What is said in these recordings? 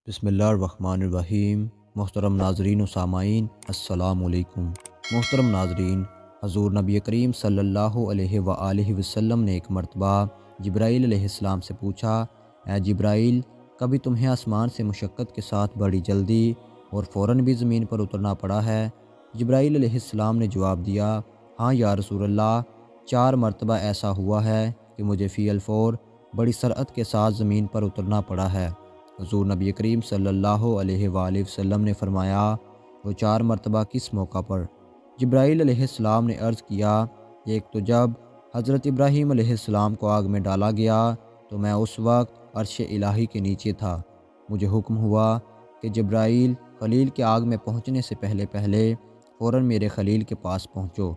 بسم اللہ الرحمن الرحیم۔ محترم ناظرین و سامعین، السلام علیکم۔ محترم ناظرین، حضور نبی کریم صلی اللہ علیہ وآلہ وسلم نے ایک مرتبہ جبرائیل علیہ السلام سے پوچھا، اے جبرائیل، کبھی تمہیں آسمان سے مشقت کے ساتھ بڑی جلدی اور فوراً بھی زمین پر اترنا پڑا ہے؟ جبرائیل علیہ السلام نے جواب دیا، ہاں یا رسول اللہ، 4 مرتبہ ایسا ہوا ہے کہ مجھے فی الفور بڑی سرعت کے ساتھ زمین پر اترنا پڑا ہے۔ حضور نبی کریم صلی اللہ علیہ وآلہ وسلم نے فرمایا، وہ 4 مرتبہ کس موقع پر؟ جبرائیل علیہ السلام نے عرض کیا، ایک تو جب حضرت ابراہیم علیہ السلام کو آگ میں ڈالا گیا تو میں اس وقت عرش الہی کے نیچے تھا۔ مجھے حکم ہوا کہ جبرائیل، خلیل کے آگ میں پہنچنے سے پہلے فوراً میرے خلیل کے پاس پہنچو۔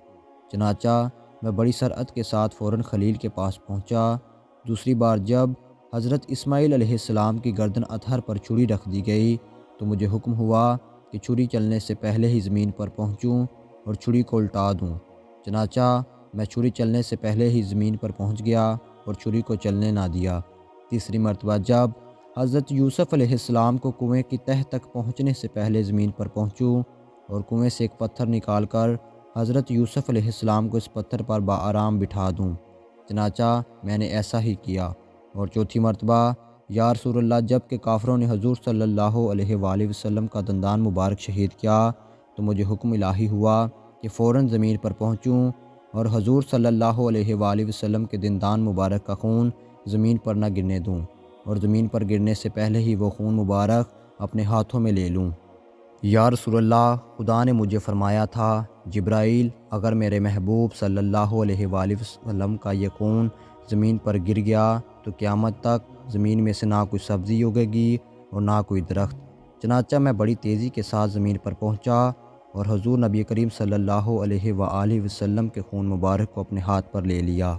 چنانچہ میں بڑی سرعت کے ساتھ فوراً خلیل کے پاس پہنچا۔ دوسری بار جب حضرت اسماعیل علیہ السلام کی گردن اطہر پر چھری رکھ دی گئی تو مجھے حکم ہوا کہ چھری چلنے سے پہلے ہی زمین پر پہنچوں اور چھری کو الٹا دوں۔ چنانچہ میں چھری چلنے سے پہلے ہی زمین پر پہنچ گیا اور چھری کو چلنے نہ دیا۔ تیسری مرتبہ جب حضرت یوسف علیہ السلام کو کنویں کی تہہ تک پہنچنے سے پہلے زمین پر پہنچوں اور کنویں سے ایک پتھر نکال کر حضرت یوسف علیہ السلام کو اس پتھر پر بآرام بٹھا دوں۔ چنانچہ میں نے ایسا ہی کیا۔ اور چوتھی مرتبہ یا رسول اللہ، جب کہ کافروں نے حضور صلی اللہ علیہ وآلہ وسلم کا دندان مبارک شہید کیا تو مجھے حکم الہی ہوا کہ فوراً زمین پر پہنچوں اور حضور صلی اللہ علیہ وآلہ وسلم کے دندان مبارک کا خون زمین پر نہ گرنے دوں اور زمین پر گرنے سے پہلے ہی وہ خون مبارک اپنے ہاتھوں میں لے لوں۔ یا رسول اللہ، خدا نے مجھے فرمایا تھا، جبرائیل، اگر میرے محبوب صلی اللہ علیہ وآلہ وسلم کا یہ خون زمین پر گر گیا تو قیامت تک زمین میں سے نہ کوئی سبزی اگے گی اور نہ کوئی درخت۔ چنانچہ میں بڑی تیزی کے ساتھ زمین پر پہنچا اور حضور نبی کریم صلی اللہ علیہ وآلہ وسلم کے خون مبارک کو اپنے ہاتھ پر لے لیا۔